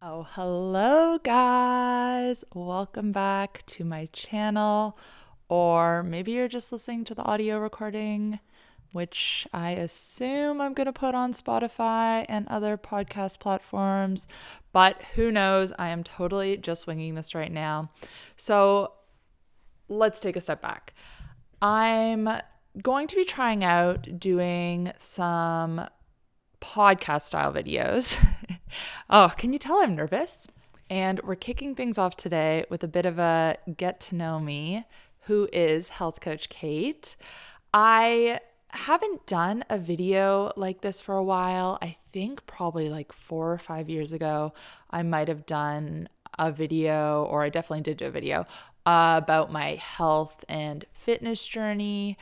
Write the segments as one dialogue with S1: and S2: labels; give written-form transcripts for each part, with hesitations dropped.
S1: Oh, hello guys. Welcome back to my channel. Or maybe you're just listening to the audio recording, which I assume I'm going to put on Spotify and other podcast platforms, but who knows? I am totally just winging this right now. So let's take a step back. I'm going to be trying out doing some podcast style videos. Oh, can you tell I'm nervous? And we're kicking things off today with a bit of a get to know me. Who is Health Coach Kait? I haven't done a video like this for a while. I think probably like 4 or 5 years ago, I might have done a video, or I definitely did do a video about my health and fitness journey.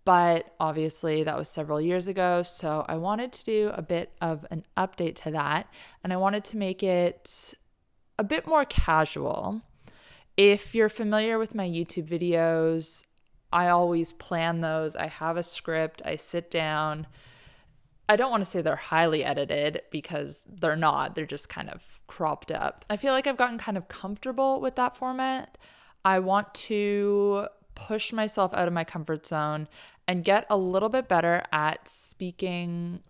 S1: But obviously that was several years ago. So I wanted to do a bit of an update to that. And I wanted to make it a bit more casual. If you're familiar with my YouTube videos, I always plan those. I have a script. I sit down. I don't want to say they're highly edited because they're not. They're just kind of cropped up. I feel like I've gotten kind of comfortable with that format. I want to push myself out of my comfort zone and get a little bit better at speaking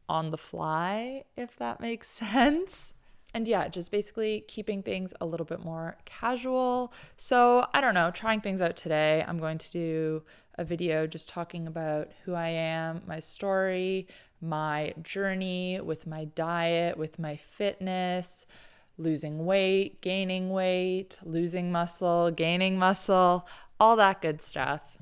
S1: on the fly, if that makes sense. And yeah, just basically keeping things a little bit more casual. So I don't know, trying things out today. I'm going to do a video just talking about who I am, my story, my journey with my diet, with my fitness, losing weight, gaining weight, losing muscle, gaining muscle, all that good stuff.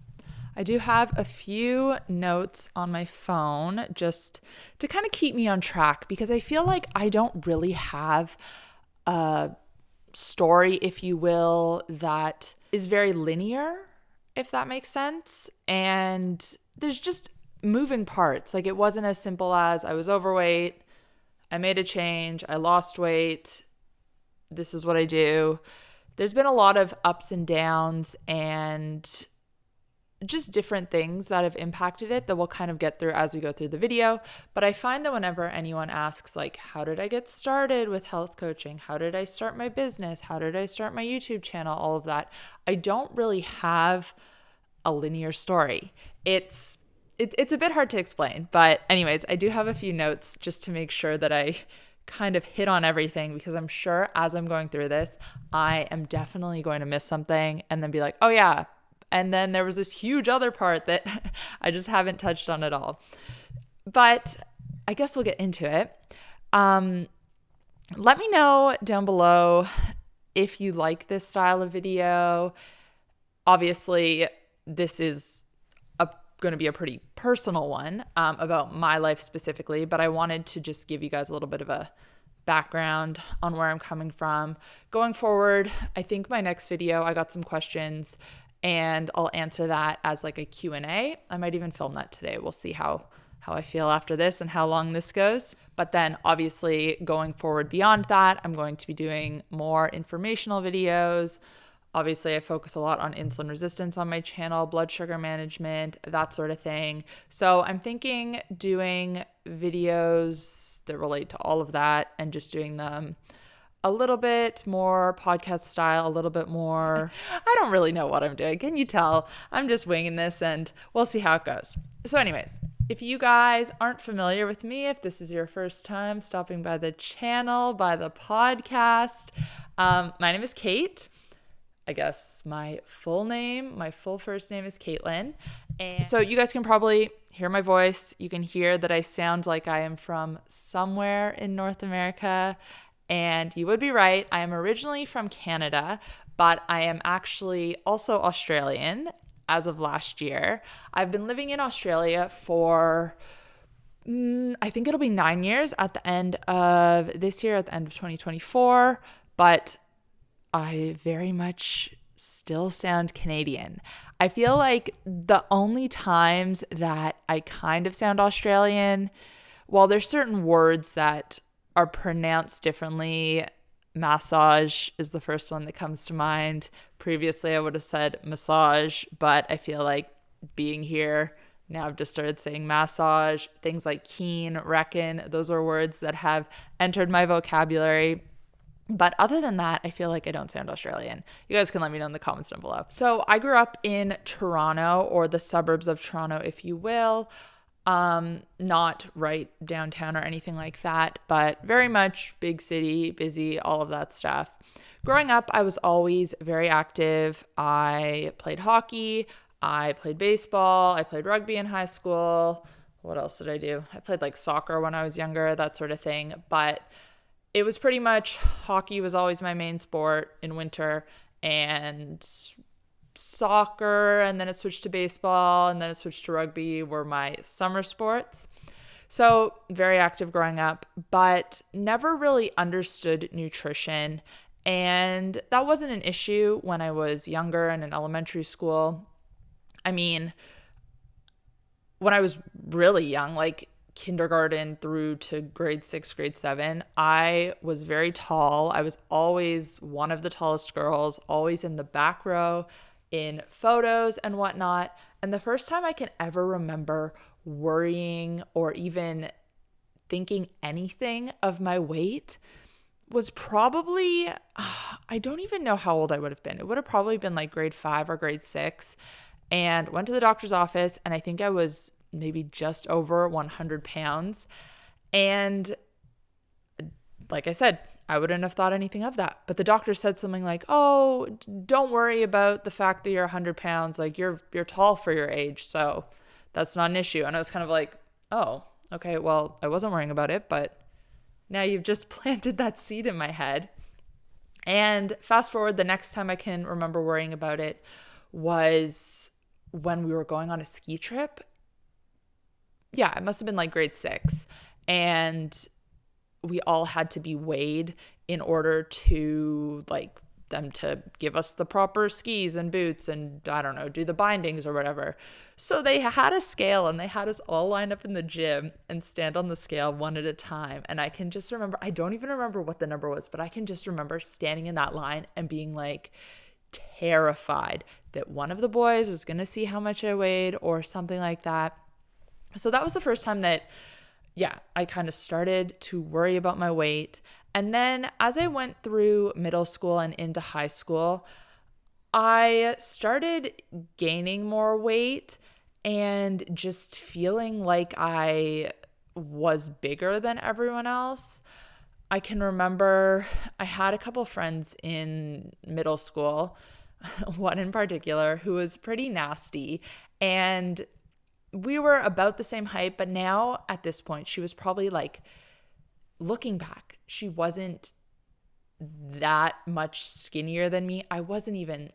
S1: I do have a few notes on my phone just to kind of keep me on track because I feel like I don't really have a story, if you will, that is very linear, if that makes sense. And there's just moving parts. Like it wasn't as simple as I was overweight, I made a change, I lost weight, this is what I do. There's been a lot of ups and downs and just different things that have impacted it that we'll kind of get through as we go through the video. But I find that whenever anyone asks, like, how did I get started with health coaching? How did I start my business? How did I start my YouTube channel? All of that. I don't really have a linear story. It's a bit hard to explain. But anyways, I do have a few notes just to make sure that I kind of hit on everything, because I'm sure as I'm going through this, I am definitely going to miss something and then be like, oh yeah, and then there was this huge other part that I just haven't touched on at all. But I guess we'll get into it. Let me know down below if you like this style of video. Obviously, this is going to be a pretty personal one about my life specifically, but I wanted to just give you guys a little bit of a background on where I'm coming from. Going forward, I think my next video, I got some questions and I'll answer that as like a Q&A. I might even film that today. We'll see how I feel after this and how long this goes. But then obviously going forward beyond that, I'm going to be doing more informational videos. Obviously, I focus a lot on insulin resistance on my channel, blood sugar management, that sort of thing. So I'm thinking doing videos that relate to all of that and just doing them a little bit more podcast style, a little bit more. I don't really know what I'm doing. Can you tell? I'm just winging this and we'll see how it goes. So anyways, if you guys aren't familiar with me, if this is your first time stopping by the channel, by the podcast, my name is Kait. I guess my full first name is Caitlin. And so you guys can probably hear my voice. You can hear that I sound like I am from somewhere in North America. And you would be right. I am originally from Canada, but I am actually also Australian as of last year. I've been living in Australia for, I think it'll be 9 years at the end of this year, at the end of 2024. But I very much still sound Canadian. I feel like the only times that I kind of sound Australian, while there's certain words that are pronounced differently, massage is the first one that comes to mind. Previously, I would have said massage, but I feel like being here, now I've just started saying massage. Things like keen, reckon, those are words that have entered my vocabulary. But other than that, I feel like I don't sound Australian. You guys can let me know in the comments down below. So I grew up in Toronto, or the suburbs of Toronto, if you will. Not right downtown or anything like that, but very much big city, busy, all of that stuff. Growing up, I was always very active. I played hockey, I played baseball, I played rugby in high school. What else did I do? I played like soccer when I was younger, that sort of thing. But it was pretty much hockey was always my main sport in winter, and soccer, and then it switched to baseball, and then it switched to rugby were my summer sports. So very active growing up, but never really understood nutrition. And that wasn't an issue when I was younger and in elementary school. I mean, when I was really young, like kindergarten through to grade 6, grade 7, I was very tall. I was always one of the tallest girls, always in the back row in photos and whatnot. And the first time I can ever remember worrying or even thinking anything of my weight was probably, I don't even know how old I would have been. It would have probably been like grade 5 or grade 6. And went to the doctor's office, and I think I was maybe just over 100 pounds. And like I said, I wouldn't have thought anything of that. But the doctor said something like, oh, don't worry about the fact that you're 100 pounds. Like you're tall for your age, so that's not an issue. And I was kind of like, oh, okay, well, I wasn't worrying about it, but now you've just planted that seed in my head. And fast forward, the next time I can remember worrying about it was when we were going on a ski trip. Yeah, it must have been like grade 6. And we all had to be weighed in order to like them to give us the proper skis and boots and I don't know, do the bindings or whatever. So they had a scale and they had us all line up in the gym and stand on the scale one at a time. And I can just remember, I don't even remember what the number was, but I can just remember standing in that line and being like terrified that one of the boys was going to see how much I weighed or something like that. So that was the first time that, yeah, I kind of started to worry about my weight. And then as I went through middle school and into high school, I started gaining more weight and just feeling like I was bigger than everyone else. I can remember I had a couple friends in middle school, one in particular, who was pretty nasty. And we were about the same height, but now at this point, she was probably like, looking back, she wasn't that much skinnier than me. I wasn't even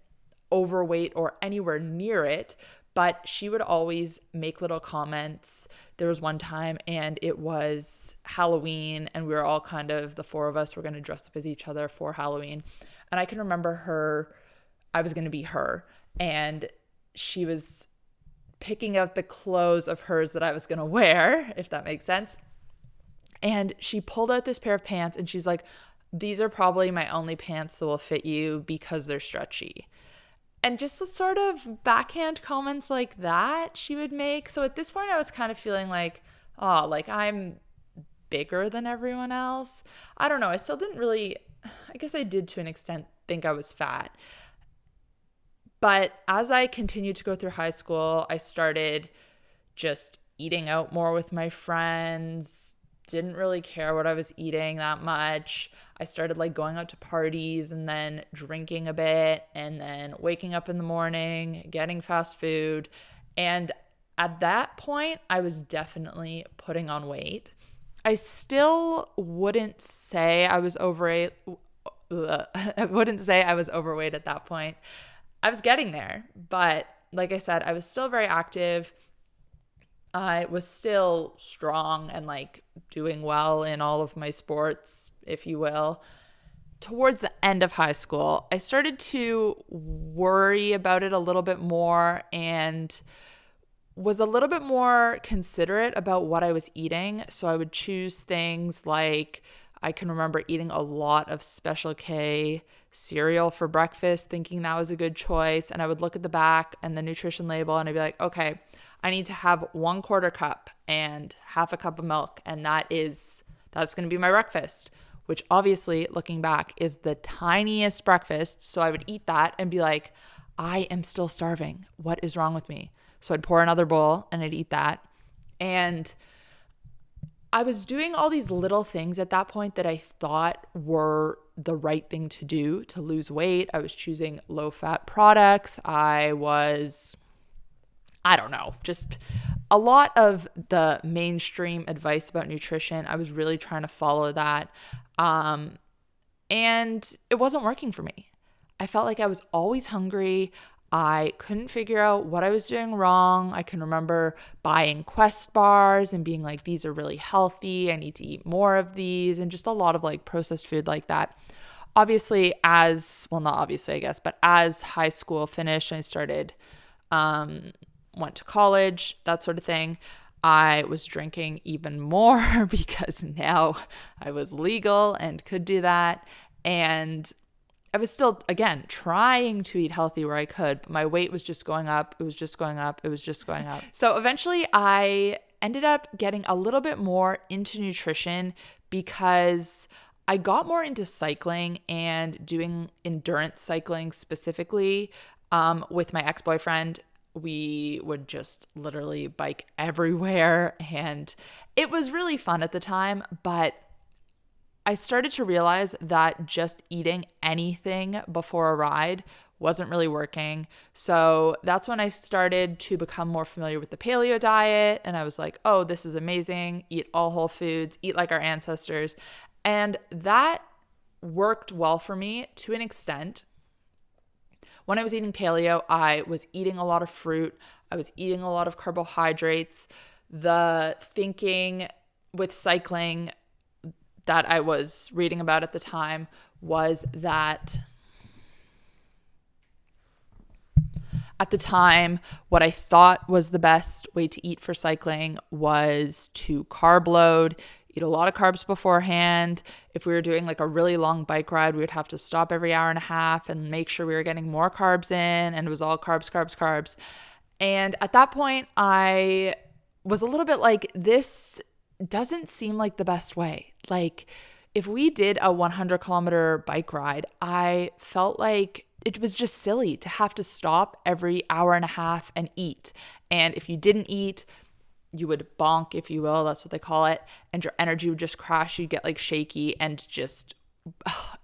S1: overweight or anywhere near it, but she would always make little comments. There was one time and it was Halloween and we were all kind of, the 4 of us were going to dress up as each other for Halloween. And I can remember I was going to be her, and she was picking out the clothes of hers that I was going to wear, if that makes sense. And she pulled out this pair of pants and she's like, these are probably my only pants that will fit you because they're stretchy. And just the sort of backhand comments like that she would make. So at this point I was kind of feeling like, oh, like I'm bigger than everyone else. I don't know. I still didn't really, I guess I did to an extent think I was fat. But as I continued to go through high school, I started just eating out more with my friends, didn't really care what I was eating that much. I started like going out to parties and then drinking a bit and then waking up in the morning, getting fast food. And at that point, I was definitely putting on weight. I still wouldn't say I was overweight. I wouldn't say I was overweight at that point. I was getting there, but like I said, I was still very active. I was still strong and like doing well in all of my sports, if you will. Towards the end of high school, I started to worry about it a little bit more and was a little bit more considerate about what I was eating. So I would choose things like, I can remember eating a lot of Special K cereal for breakfast, thinking that was a good choice. And I would look at the back and the nutrition label and I'd be like, okay, I need to have 1/4 cup and half a cup of milk. And that's going to be my breakfast. which obviously looking back is the tiniest breakfast. So I would eat that and be like, I am still starving. What is wrong with me? So I'd pour another bowl and I'd eat that. And I was doing all these little things at that point that I thought were the right thing to do to lose weight. I was choosing low-fat products. I don't know, just a lot of the mainstream advice about nutrition. I was really trying to follow that. And it wasn't working for me. I felt like I was always hungry. I couldn't figure out what I was doing wrong. I can remember buying Quest bars and being like, these are really healthy. I need to eat more of these, and just a lot of like processed food like that. Obviously, not obviously, I guess, but as high school finished, I started, went to college, that sort of thing. I was drinking even more because now I was legal and could do that. And I was still, again, trying to eat healthy where I could, but my weight was just going up. It was just going up. It was just going up. So eventually I ended up getting a little bit more into nutrition because I got more into cycling and doing endurance cycling specifically. With my ex-boyfriend, we would just literally bike everywhere, and it was really fun at the time, but I started to realize that just eating anything before a ride wasn't really working. So that's when I started to become more familiar with the paleo diet. And I was like, oh, this is amazing. Eat all whole foods, eat like our ancestors. And that worked well for me to an extent. When I was eating paleo, I was eating a lot of fruit. I was eating a lot of carbohydrates. The thinking with cycling that I was reading about at the time was that at the time, what I thought was the best way to eat for cycling was to carb load, eat a lot of carbs beforehand. If we were doing like a really long bike ride, we would have to stop every hour and a half and make sure we were getting more carbs in, and it was all carbs, carbs, carbs. And at that point, I was a little bit like, this doesn't seem like the best way. Like, if we did a 100-kilometer bike ride, I felt like it was just silly to have to stop every hour and a half and eat. And if you didn't eat, you would bonk, if you will, that's what they call it, and your energy would just crash. You'd get like shaky and just,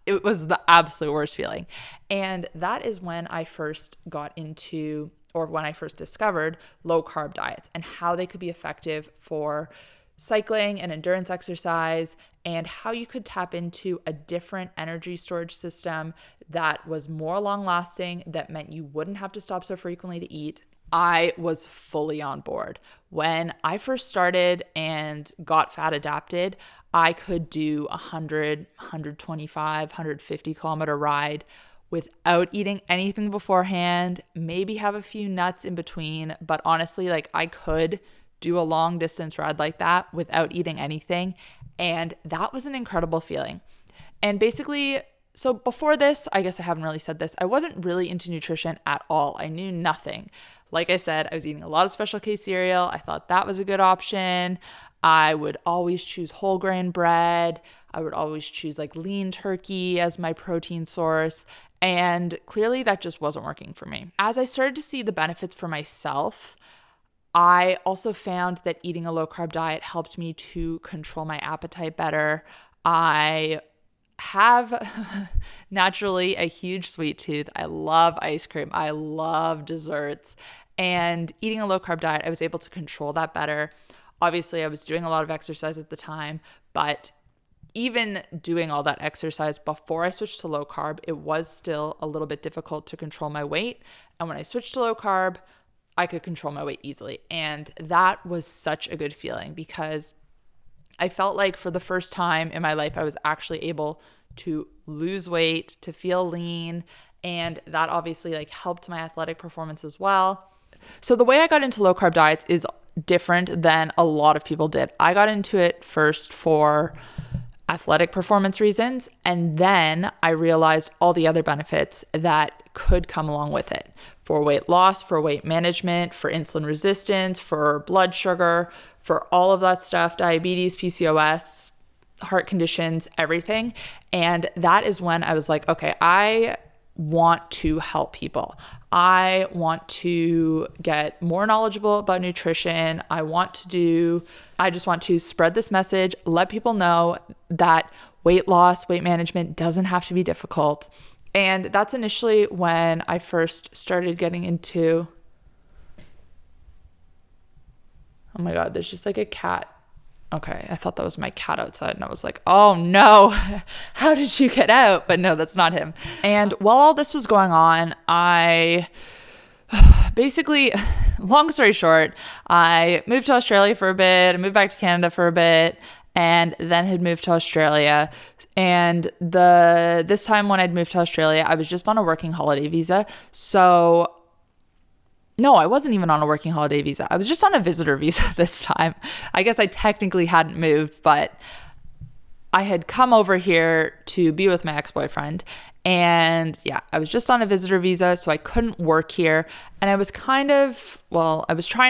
S1: it was the absolute worst feeling. And that is when I first got into, or when I first discovered low carb diets and how they could be effective for cycling and endurance exercise, and how you could tap into a different energy storage system that was more long lasting, that meant you wouldn't have to stop so frequently to eat. I was fully on board. When I first started and got fat adapted, I could do 100, 125, 150 kilometer ride without eating anything beforehand, maybe have a few nuts in between, but honestly, like, I could do a long distance ride like that without eating anything. And that was an incredible feeling. And basically, so before this, I guess I haven't really said this, I wasn't really into nutrition at all. I knew nothing. Like I said, I was eating a lot of Special K cereal. I thought that was a good option. I would always choose whole grain bread. I would always choose like lean turkey as my protein source. And clearly that just wasn't working for me. As I started to see the benefits for myself, I also found that eating a low carb diet helped me to control my appetite better. I have naturally a huge sweet tooth. I love ice cream. I love desserts. And eating a low carb diet, I was able to control that better. Obviously, I was doing a lot of exercise at the time, but even doing all that exercise before I switched to low carb, it was still a little bit difficult to control my weight. And when I switched to low carb, I could control my weight easily. And that was such a good feeling because I felt like for the first time in my life, I was actually able to lose weight, to feel lean. And that obviously like helped my athletic performance as well. So the way I got into low carb diets is different than a lot of people did. I got into it first for athletic performance reasons, and then I realized all the other benefits that could come along with it for weight loss, for weight management, for insulin resistance, for blood sugar, for all of that stuff, diabetes, PCOS, heart conditions, everything. And that is when I was like, okay, I want to help people. I want to get more knowledgeable about nutrition. I just want to spread this message, let people know that weight loss, weight management doesn't have to be difficult. And that's initially when I first started getting into, oh my God, there's just like a cat. Okay, I thought that was my cat outside and I was like, oh no, how did you get out? But no, that's not him. And while all this was going on, I basically, long story short, I moved to Australia for a bit, I moved back to Canada for a bit, and then had moved to Australia. And this time when I'd moved to Australia, I was just on a working holiday visa. So no, I wasn't even on a working holiday visa. I was just on a visitor visa this time. I guess I technically hadn't moved, but I had come over here to be with my ex-boyfriend. And yeah, I was just on a visitor visa, so I couldn't work here. And I was trying to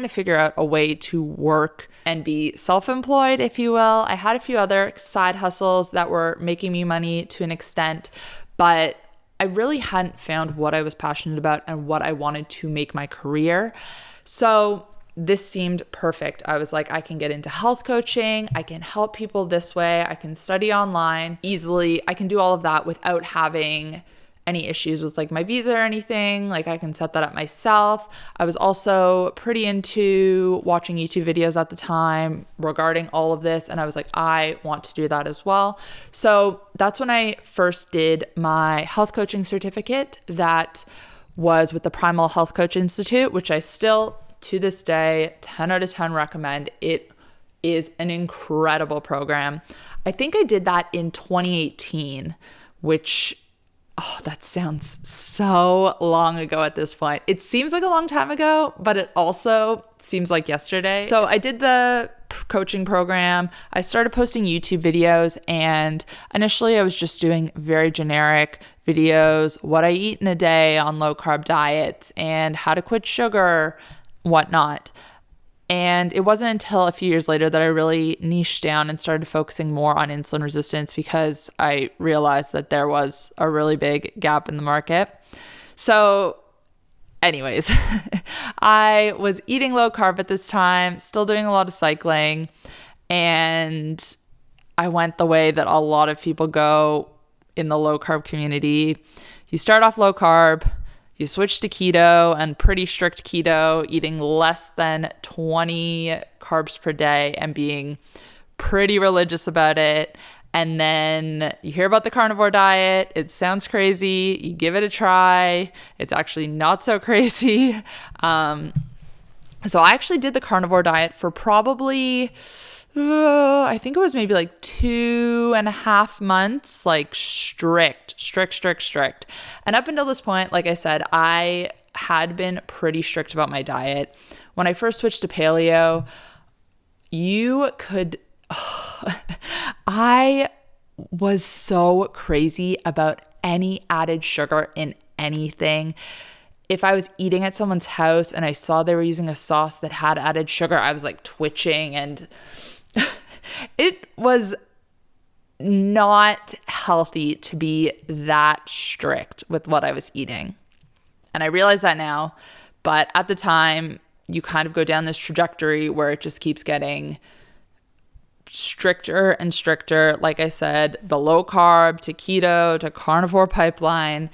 S1: figure out a way to work and be self-employed, if you will. I had a few other side hustles that were making me money to an extent, but I really hadn't found what I was passionate about and what I wanted to make my career. So this seemed perfect. I was like, I can get into health coaching. I can help people this way. I can study online easily. I can do all of that without having any issues with like my visa or anything. Like I can set that up myself. I was also pretty into watching YouTube videos at the time regarding all of this. And I was like, I want to do that as well. So that's when I first did my health coaching certificate that was with the Primal Health Coach Institute, which I still to this day, 10 out of 10 recommend. It is an incredible program. I think I did that in 2018, which that sounds so long ago at this point. It seems like a long time ago, but it also seems like yesterday. So I did the coaching program. I started posting YouTube videos, and initially I was just doing very generic videos, what I eat in a day on low carb diets and how to quit sugar, whatnot. And it wasn't until a few years later that I really niched down and started focusing more on insulin resistance because I realized that there was a really big gap in the market. So anyways, I was eating low carb at this time, still doing a lot of cycling, and I went the way that a lot of people go in the low carb community. You start off low carb, you switch to keto and pretty strict keto, eating less than 20 carbs per day and being pretty religious about it. And then you hear about the carnivore diet. It sounds crazy. You give it a try. It's actually not so crazy. So I actually did the carnivore diet for probably, I think it was maybe like 2.5 months, like strict. And up until this point, like I said, I had been pretty strict about my diet. When I first switched to paleo, I was so crazy about any added sugar in anything. If I was eating at someone's house and I saw they were using a sauce that had added sugar, I was like twitching, and it was not healthy to be that strict with what I was eating. And I realize that now, but at the time, you kind of go down this trajectory where it just keeps getting stricter and stricter. Like I said, the low carb to keto to carnivore pipeline.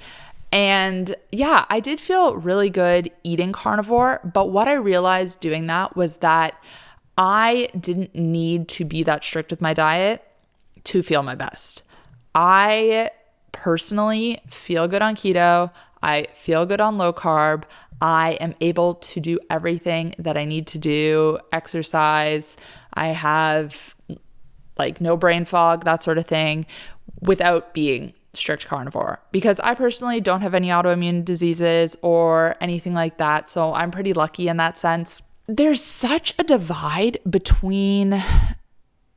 S1: And yeah, I did feel really good eating carnivore, but what I realized doing that was that I didn't need to be that strict with my diet to feel my best. I personally feel good on keto. I feel good on low carb. I am able to do everything that I need to do, exercise. I have like no brain fog, that sort of thing, without being strict carnivore, because I personally don't have any autoimmune diseases or anything like that. So I'm pretty lucky in that sense. There's such a divide between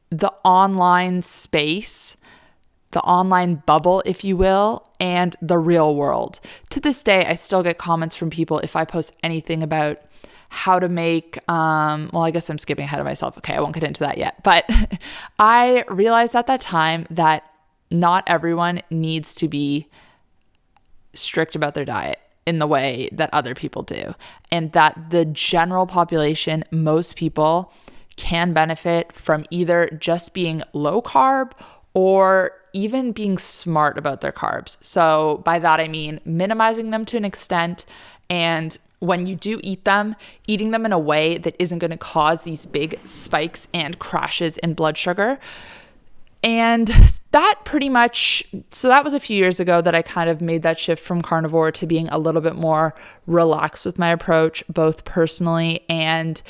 S1: the online space, the online bubble, if you will, and the real world. To this day, I still get comments from people if I post anything about how to make, well, I guess I'm skipping ahead of myself. Okay, I won't get into that yet. But I realized at that time that not everyone needs to be strict about their diet in the way that other people do, and that the general population, most people, can benefit from either just being low carb or even being smart about their carbs. So by that, I mean minimizing them to an extent. And when you do eat them, eating them in a way that isn't going to cause these big spikes and crashes in blood sugar. And that pretty much, so that was a few years ago that I kind of made that shift from carnivore to being a little bit more relaxed with my approach, both personally and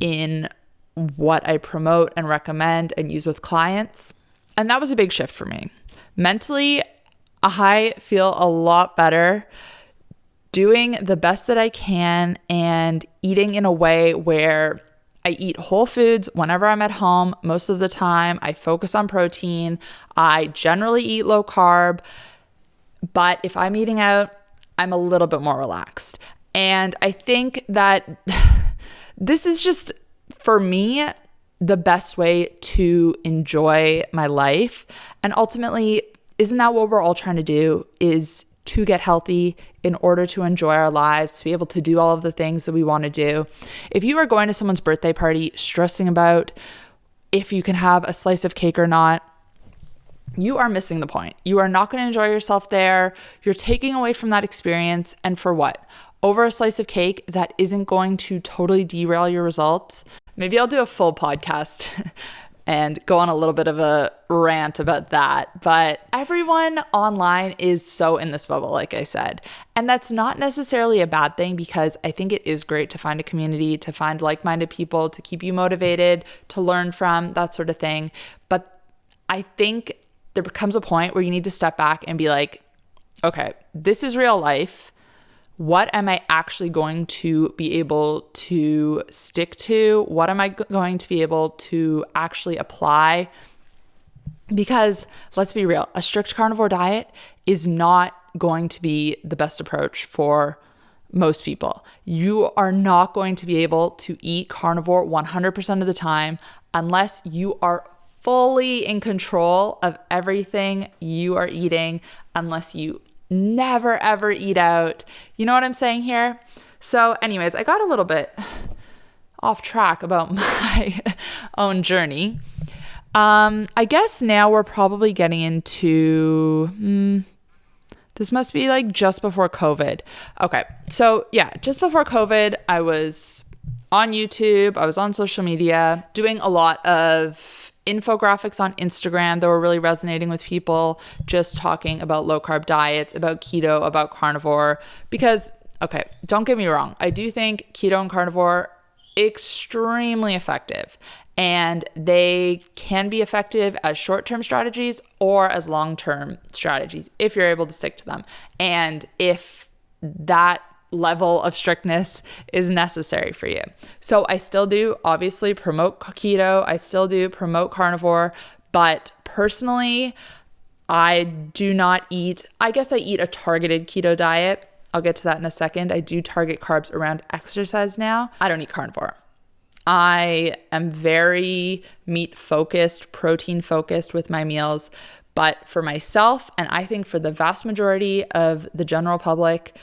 S1: in what I promote and recommend and use with clients. And that was a big shift for me. Mentally, I feel a lot better doing the best that I can and eating in a way where I eat whole foods whenever I'm at home. Most of the time, I focus on protein. I generally eat low carb. But if I'm eating out, I'm a little bit more relaxed. And I think that this is just, for me, the best way to enjoy my life. And ultimately, isn't that what we're all trying to do, is to get healthy in order to enjoy our lives, to be able to do all of the things that we want to do. If you are going to someone's birthday party stressing about if you can have a slice of cake or not, you are missing the point. You are not going to enjoy yourself there. You're taking away from that experience. And for what? Over a slice of cake that isn't going to totally derail your results. Maybe I'll do a full podcast and go on a little bit of a rant about that. But everyone online is so in this bubble, like I said. And that's not necessarily a bad thing, because I think it is great to find a community, to find like-minded people, to keep you motivated, to learn from, that sort of thing. But I think there becomes a point where you need to step back and be like, okay, this is real life. What am I actually going to be able to stick to? What am I going to be able to actually apply? Because let's be real, a strict carnivore diet is not going to be the best approach for most people. You are not going to be able to eat carnivore 100% of the time unless you are fully in control of everything you are eating, unless you never ever eat out. You know what I'm saying here? So anyways, I got a little bit off track about my own journey. I guess now we're probably getting into, this must be like just before COVID. Okay. So yeah, just before COVID, I was on YouTube, I was on social media, doing a lot of infographics on Instagram that were really resonating with people, just talking about low carb diets, about keto, about carnivore. Because, okay, don't get me wrong, I do think keto and carnivore extremely effective, and they can be effective as short-term strategies or as long-term strategies if you're able to stick to them, and if that level of strictness is necessary for you. So I still do obviously promote keto. I still do promote carnivore, but personally, I do not eat, I guess I eat a targeted keto diet. I'll get to that in a second. I do target carbs around exercise now. I don't eat carnivore. I am very meat focused, protein focused with my meals, but for myself, and I think for the vast majority of the general public,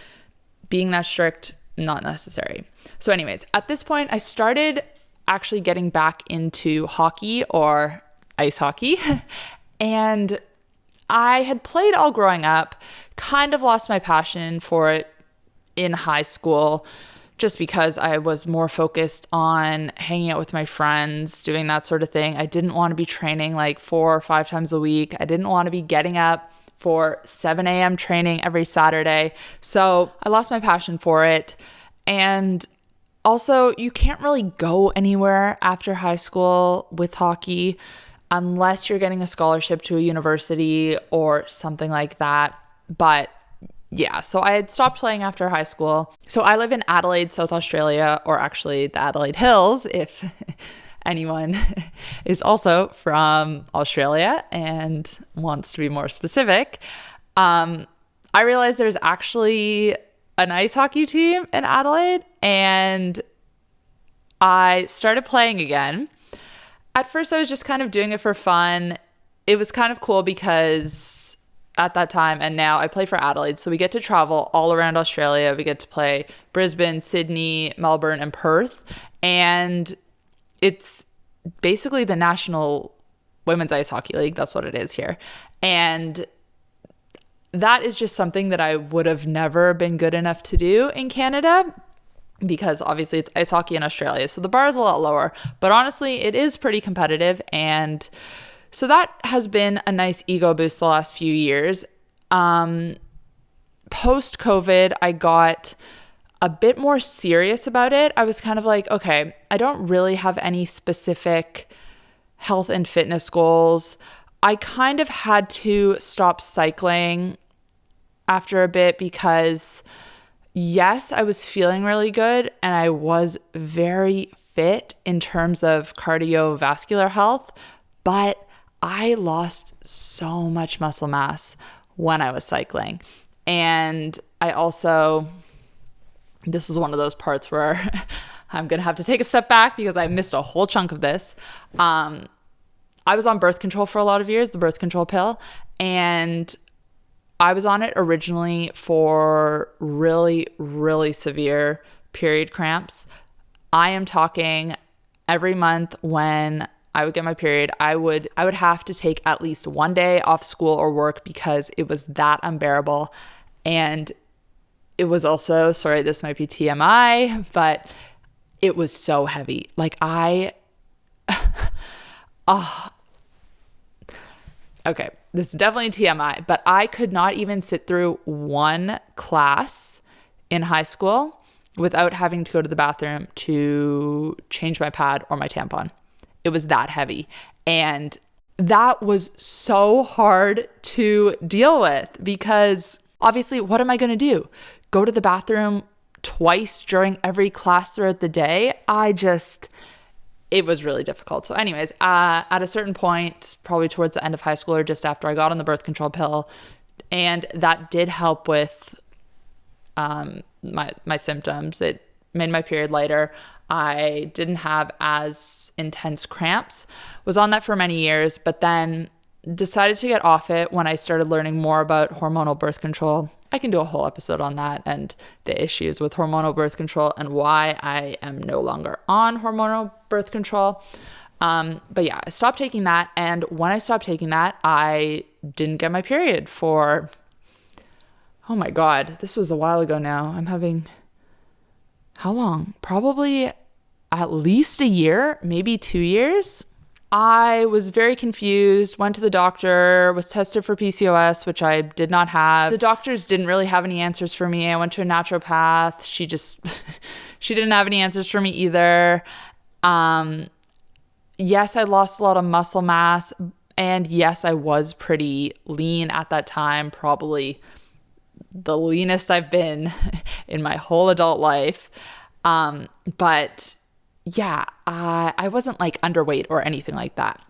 S1: being that strict, not necessary. So anyways, at this point, I started actually getting back into hockey, or ice hockey. And I had played all growing up, kind of lost my passion for it in high school, just because I was more focused on hanging out with my friends, doing that sort of thing. I didn't want to be training like 4 or 5 times a week. I didn't want to be getting up for 7 a.m. training every Saturday. So I lost my passion for it. And also, you can't really go anywhere after high school with hockey unless you're getting a scholarship to a university or something like that. But yeah, so I had stopped playing after high school. So I live in Adelaide, South Australia, or actually the Adelaide Hills, if anyone is also from Australia and wants to be more specific. I realized there's actually an ice hockey team in Adelaide, and I started playing again. At first, I was just kind of doing it for fun. It was kind of cool because at that time, and now I play for Adelaide, so we get to travel all around Australia. We get to play Brisbane, Sydney, Melbourne, and Perth. And it's basically the National Women's Ice Hockey League. That's what it is here. And that is just something that I would have never been good enough to do in Canada, because obviously it's ice hockey in Australia. So the bar is a lot lower, but honestly, it is pretty competitive. And so that has been a nice ego boost the last few years. Post-COVID, I got a bit more serious about it. I was kind of like, okay, I don't really have any specific health and fitness goals. I kind of had to stop cycling after a bit because yes, I was feeling really good and I was very fit in terms of cardiovascular health, but I lost so much muscle mass when I was cycling. And I also, this is one of those parts where I'm going to have to take a step back because I missed a whole chunk of this. I was on birth control for a lot of years, the birth control pill, and I was on it originally for really, really severe period cramps. I am talking every month when I would get my period, I would have to take at least one day off school or work because it was that unbearable. And it was also, sorry, this might be TMI, but it was so heavy. Like okay, this is definitely TMI, but I could not even sit through one class in high school without having to go to the bathroom to change my pad or my tampon. It was that heavy. And that was so hard to deal with because obviously, what am I going to do? Go to the bathroom twice during every class throughout the day? It was really difficult. So anyways, at a certain point, probably towards the end of high school or just after, I got on the birth control pill, and that did help with my symptoms. It made my period lighter. I didn't have as intense cramps. Was on that for many years, but then decided to get off it when I started learning more about hormonal birth control. I can do a whole episode on that and the issues with hormonal birth control and why I am no longer on hormonal birth control. But yeah, I stopped taking that. And when I stopped taking that, I didn't get my period for, oh my God, this was a while ago now. I'm having, how long? Probably at least a year, maybe 2 years. I was very confused, went to the doctor, was tested for PCOS, which I did not have. The doctors didn't really have any answers for me. I went to a naturopath. She didn't have any answers for me either. Yes, I lost a lot of muscle mass, and yes, I was pretty lean at that time, probably the leanest I've been in my whole adult life. But yeah, I wasn't like underweight or anything like that.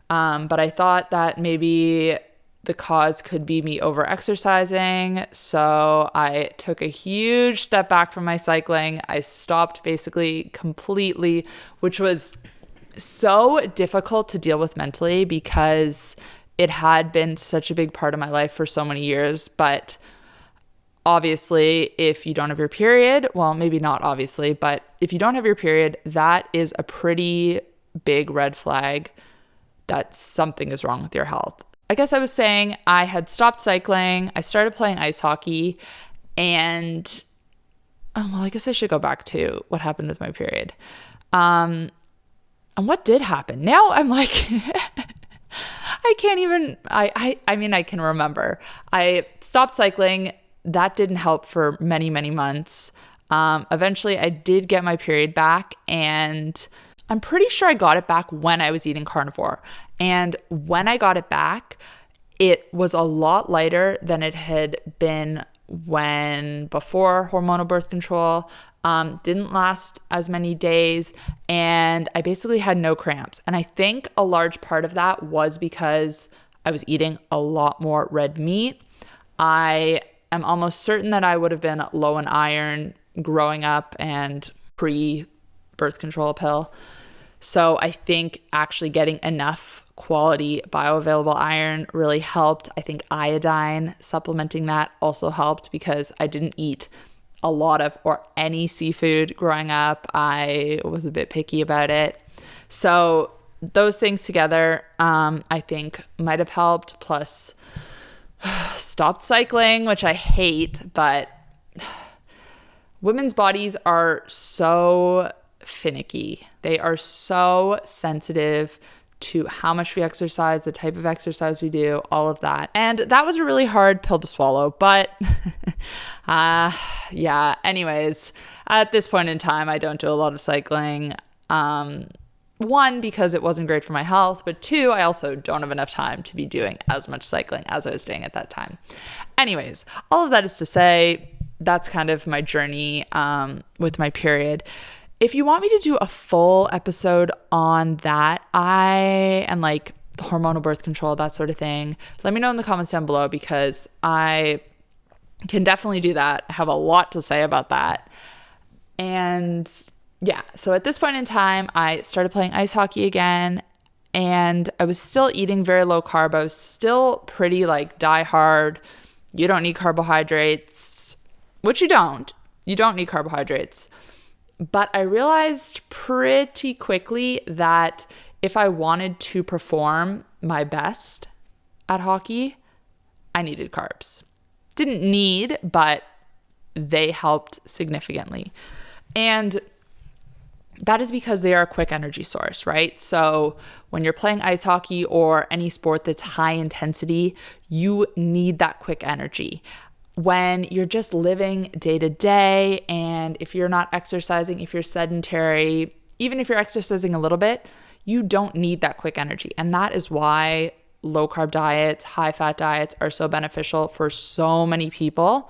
S1: But I thought that maybe the cause could be me over-exercising. So I took a huge step back from my cycling. I stopped basically completely, which was so difficult to deal with mentally because it had been such a big part of my life for so many years. But obviously, if you don't have your period, well, maybe not obviously, but if you don't have your period, that is a pretty big red flag that something is wrong with your health. I guess I was saying I had stopped cycling. I started playing ice hockey, and I guess I should go back to what happened with my period. And what did happen? Now I'm like, I can't even, I mean, I can remember. I stopped cycling. That didn't help for many, many months. Eventually, I did get my period back, and I'm pretty sure I got it back when I was eating carnivore. And when I got it back, it was a lot lighter than it had been when before hormonal birth control. Didn't last as many days, and I basically had no cramps. And I think a large part of that was because I was eating a lot more red meat. I am almost certain that I would have been low in iron growing up and pre birth control pill. So I think actually getting enough quality bioavailable iron really helped. I think iodine, supplementing that also helped because I didn't eat a lot of or any seafood growing up. I was a bit picky about it. So those things together, I think might have helped. Plus stopped cycling, which I hate, but women's bodies are so finicky. They are so sensitive to how much we exercise, the type of exercise we do, all of that. And that was a really hard pill to swallow, but yeah, anyways, at this point in time, I don't do a lot of cycling. One, because it wasn't great for my health, but two, I also don't have enough time to be doing as much cycling as I was doing at that time. Anyways, all of that is to say, that's kind of my journey with my period. If you want me to do a full episode on that, and like the hormonal birth control, that sort of thing, let me know in the comments down below because I can definitely do that. I have a lot to say about that. And yeah, so at this point in time, I started playing ice hockey again and I was still eating very low carb. I was still pretty like die hard. You don't need carbohydrates, which you don't. You don't need carbohydrates. But I realized pretty quickly that if I wanted to perform my best at hockey, I needed carbs. Didn't need, but they helped significantly. And that is because they are a quick energy source, right? So when you're playing ice hockey or any sport that's high intensity, you need that quick energy. When you're just living day to day, and if you're not exercising, if you're sedentary, even if you're exercising a little bit, you don't need that quick energy. And that is why low carb diets, high fat diets are so beneficial for so many people.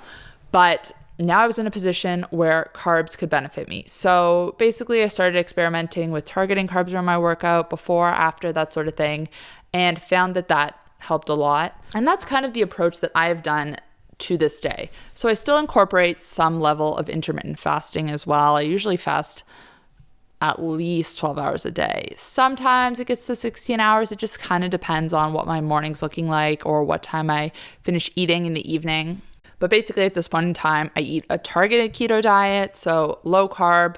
S1: But now I was in a position where carbs could benefit me. So basically I started experimenting with targeting carbs around my workout, before, after, that sort of thing, and found that that helped a lot. And that's kind of the approach that I have done to this day. So I still incorporate some level of intermittent fasting as well. I usually fast at least 12 hours a day. Sometimes it gets to 16 hours. It just kind of depends on what my morning's looking like or what time I finish eating in the evening. But basically at this point in time, I eat a targeted keto diet. So low carb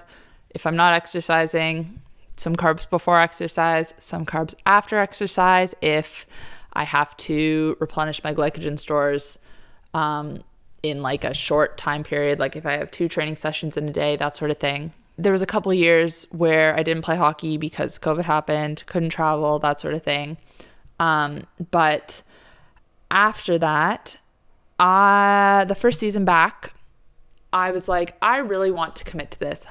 S1: if I'm not exercising, some carbs before exercise, some carbs after exercise if I have to replenish my glycogen stores in like a short time period, like if I have 2 training sessions in a day, that sort of thing. There was a couple of years where I didn't play hockey because COVID happened, couldn't travel, that sort of thing. But after that, the first season back, I was like, I really want to commit to this.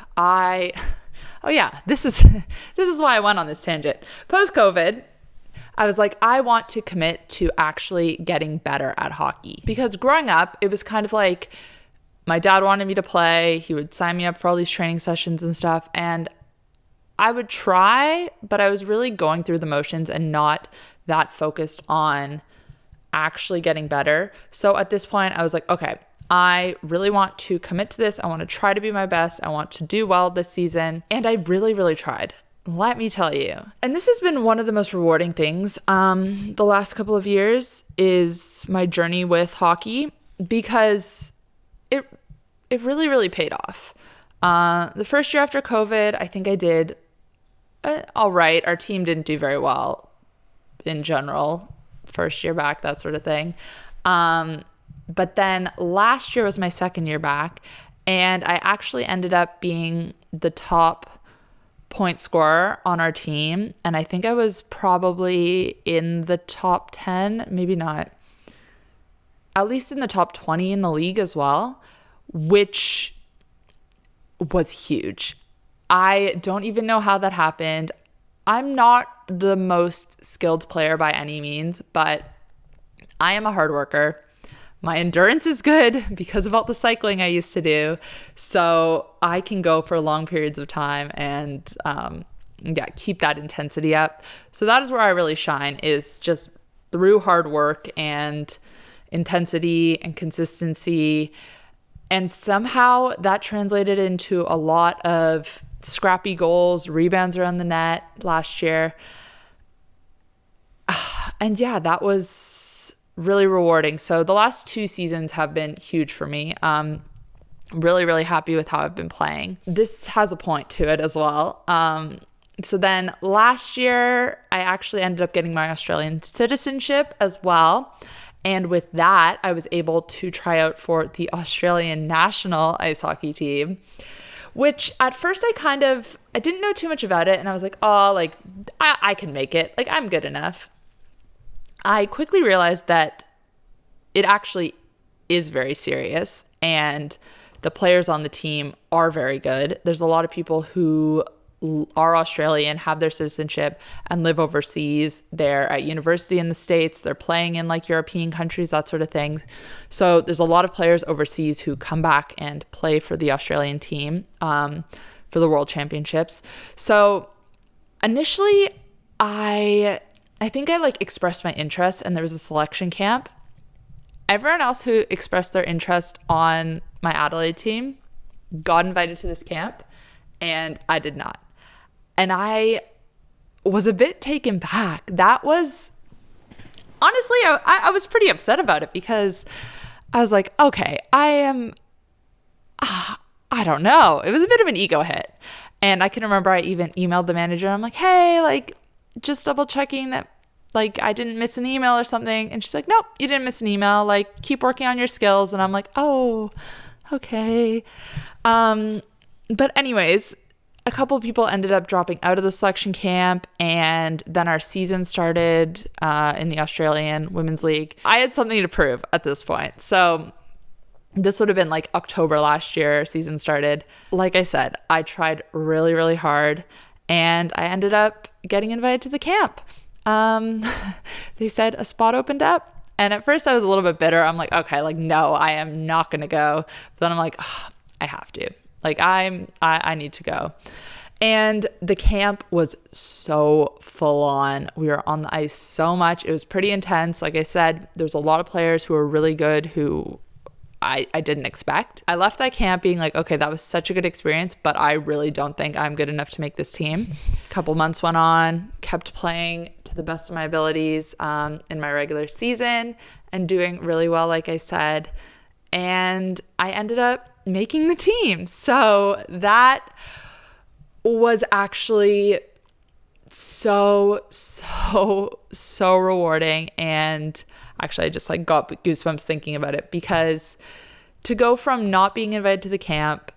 S1: This is why I went on this tangent. Post-COVID, I was like, I want to commit to actually getting better at hockey. Because growing up, it was kind of like my dad wanted me to play. He would sign me up for all these training sessions and stuff. And I would try, but I was really going through the motions and not that focused on actually getting better. So at this point, I was like, okay, I really want to commit to this. I want to try to be my best. I want to do well this season. And I really, really tried. Let me tell you. And this has been one of the most rewarding things the last couple of years is my journey with hockey, because it really, really paid off. The first year after COVID, I think I did all right. Our team didn't do very well in general. First year back, that sort of thing. But then last year was my second year back, and I actually ended up being the top point scorer on our team. And I think I was probably in the top 10, maybe not, at least in the top 20 in the league as well, which was huge. I don't even know how that happened. I'm not the most skilled player by any means, but I am a hard worker. My endurance is good because of all the cycling I used to do. So I can go for long periods of time and keep that intensity up. So that is where I really shine, is just through hard work and intensity and consistency. And somehow that translated into a lot of scrappy goals, rebounds around the net last year. And yeah, that was really rewarding. So the last 2 seasons have been huge for me. Really, really happy with how I've been playing. This has a point to it as well. So then last year, I actually ended up getting my Australian citizenship as well. And with that, I was able to try out for the Australian national ice hockey team, which at first I didn't know too much about it. And I was like, oh, like I can make it. Like I'm good enough. I quickly realized that it actually is very serious and the players on the team are very good. There's a lot of people who are Australian, have their citizenship, and live overseas. They're at university in the States. They're playing in like European countries, that sort of thing. So there's a lot of players overseas who come back and play for the Australian team for the World Championships. So initially, I think I like expressed my interest, and there was a selection camp. Everyone else who expressed their interest on my Adelaide team got invited to this camp, and I did not. And I was a bit taken back. That was, honestly, I was pretty upset about it because I was like, okay, I don't know. It was a bit of an ego hit. And I can remember I even emailed the manager. I'm like, hey, like, just double checking that, like, I didn't miss an email or something. And she's like, nope, you didn't miss an email. Like, keep working on your skills. And I'm like, oh, okay. But anyways, a couple of people ended up dropping out of the selection camp, and then our season started in the Australian Women's League. I had something to prove at this point. So this would have been like October last year, season started. Like I said, I tried really, really hard, and I ended up getting invited to the camp. They said a spot opened up. And at first I was a little bit bitter. I'm like, okay, like, no, I am not going to go. But then I'm like, oh, I have to. Like I need to go. And the camp was so full on. We were on the ice so much. It was pretty intense. Like I said, there's a lot of players who are really good who I didn't expect. I left that camp being like, okay, that was such a good experience, but I really don't think I'm good enough to make this team. A couple months went on, kept playing to the best of my abilities in my regular season and doing really well, like I said. And I ended up making the team. So that was actually so rewarding. And actually I just like got goosebumps thinking about it, because to go from not being invited to the camp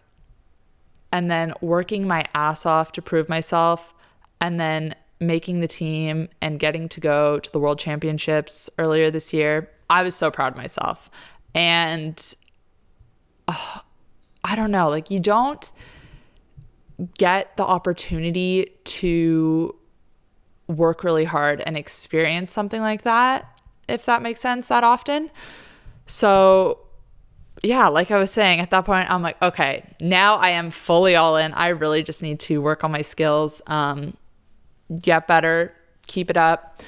S1: and then working my ass off to prove myself and then making the team and getting to go to the World Championships earlier this year, I was so proud of myself. And I don't know, like you don't get the opportunity to work really hard and experience something like that, if that makes sense, that often. So yeah, like I was saying, at that point, I'm like, okay, now I am fully all in. I really just need to work on my skills, get better, keep it up.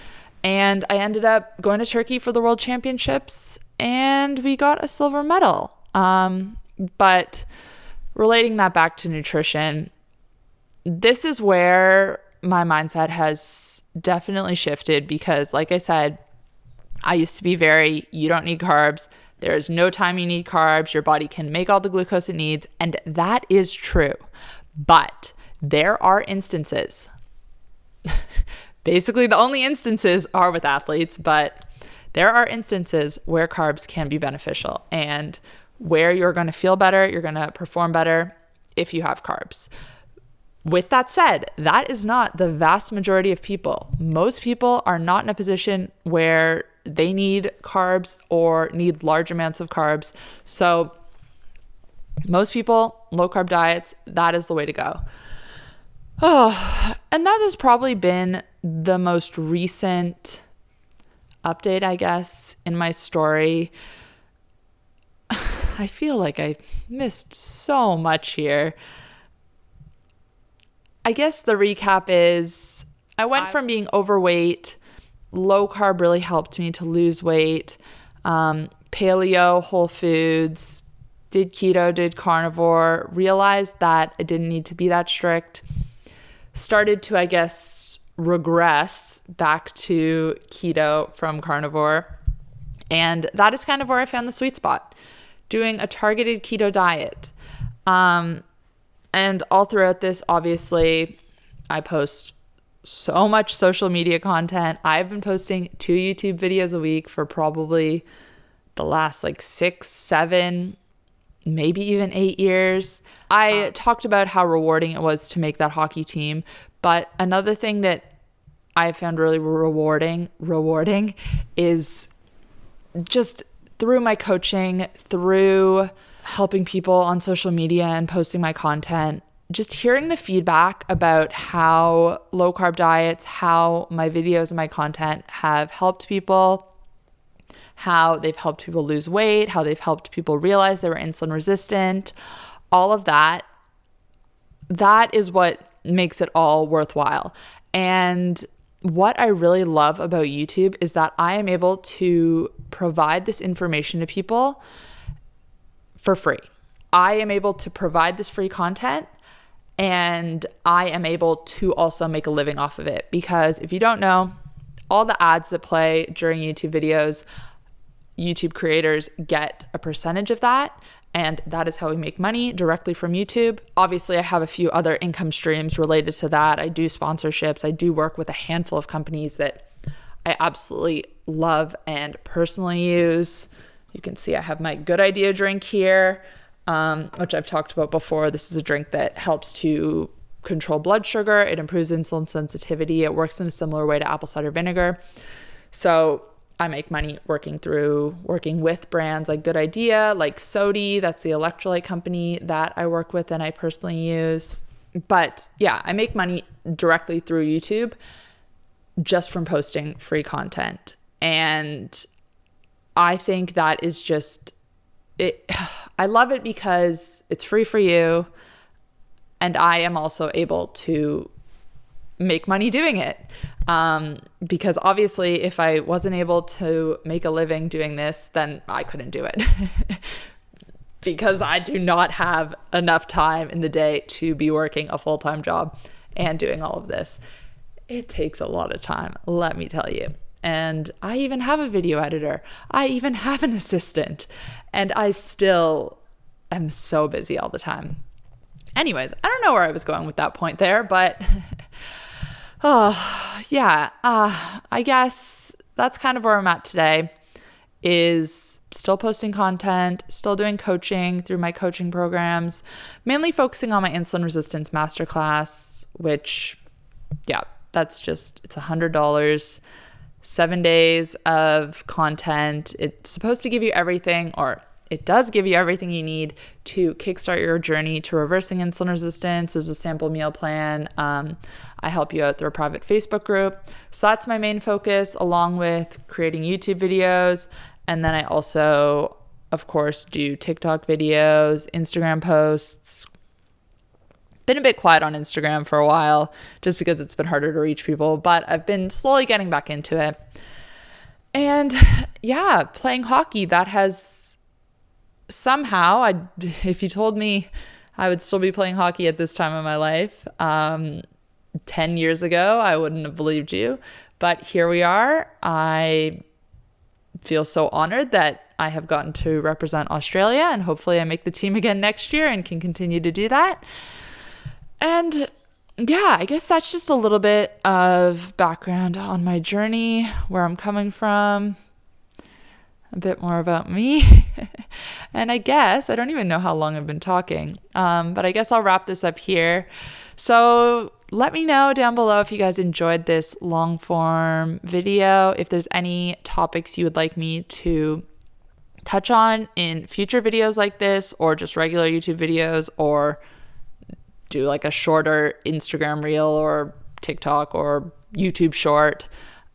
S1: And I ended up going to Turkey for the World Championships, and we got a silver medal. But relating that back to nutrition, this is where my mindset has definitely shifted, because like I said, I used to be you don't need carbs. There is no time you need carbs. Your body can make all the glucose it needs. And that is true. But there are instances, basically the only instances are with athletes, but there are instances where carbs can be beneficial and where you're going to feel better, you're going to perform better if you have carbs. With that said, that is not the vast majority of people. Most people are not in a position where they need carbs or need large amounts of carbs. So most people, low carb diets, that is the way to go. Oh, and that has probably been the most recent update, I guess, in my story. I feel like I missed so much here. I guess the recap is I went from being overweight. Low carb really helped me to lose weight. Paleo, whole foods, did keto, did carnivore, realized that I didn't need to be that strict, started to, I guess, regress back to keto from carnivore. And that is kind of where I found the sweet spot, doing a targeted keto diet. And all throughout this, obviously, I post so much social media content. I've been posting 2 YouTube videos a week for probably the last 6, 7, maybe even 8 years. I talked about how rewarding it was to make that hockey team. But another thing that I found really rewarding is just through my coaching, through helping people on social media and posting my content, just hearing the feedback about how low carb diets, how my videos and my content have helped people, how they've helped people lose weight, how they've helped people realize they were insulin resistant, all of that, that is what makes it all worthwhile. And what I really love about YouTube is that I am able to provide this information to people for free. I am able to provide this free content, and I am able to also make a living off of it. Because if you don't know, all the ads that play during YouTube videos, YouTube creators get a percentage of that, and that is how we make money directly from YouTube. Obviously, I have a few other income streams related to that. I do sponsorships. I do work with a handful of companies that I absolutely love and personally use. You can see I have my Good Idea drink here, which I've talked about before. This is a drink that helps to control blood sugar. It improves insulin sensitivity. It works in a similar way to apple cider vinegar. So I make money working with brands like Good Idea, like Sodi. That's the electrolyte company that I work with and I personally use. But yeah, I make money directly through YouTube just from posting free content. And I think that is just it. I love it because it's free for you, and I am also able to make money doing it. Because obviously if I wasn't able to make a living doing this, then I couldn't do it because I do not have enough time in the day to be working a full-time job and doing all of this. It takes a lot of time, let me tell you. And I even have a video editor. I even have an assistant, and I still am so busy all the time. Anyways, I don't know where I was going with that point there, but I guess that's kind of where I'm at today, is still posting content, still doing coaching through my coaching programs, mainly focusing on my insulin resistance masterclass, which, it's $100, 7 days of content. It's supposed to give you everything, or it does give you everything you need to kickstart your journey to reversing insulin resistance. There's a sample meal plan. I help you out through a private Facebook group. So that's my main focus, along with creating YouTube videos. And then I also, of course, do TikTok videos, Instagram posts. Been a bit quiet on Instagram for a while just because it's been harder to reach people, but I've been slowly getting back into it. And yeah, playing hockey, that has somehow, if you told me I would still be playing hockey at this time of my life, 10 years ago, I wouldn't have believed you. But here we are. I feel so honored that I have gotten to represent Australia, and hopefully I make the team again next year and can continue to do that. And yeah, I guess that's just a little bit of background on my journey, where I'm coming from, a bit more about me. And I guess, I don't even know how long I've been talking, but I guess I'll wrap this up here. So let me know down below if you guys enjoyed this long form video, if there's any topics you would like me to touch on in future videos like this, or just regular YouTube videos, or do like a shorter Instagram reel or TikTok or YouTube short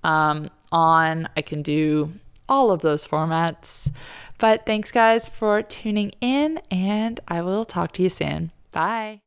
S1: I can do all of those formats. But thanks guys for tuning in, and I will talk to you soon. Bye.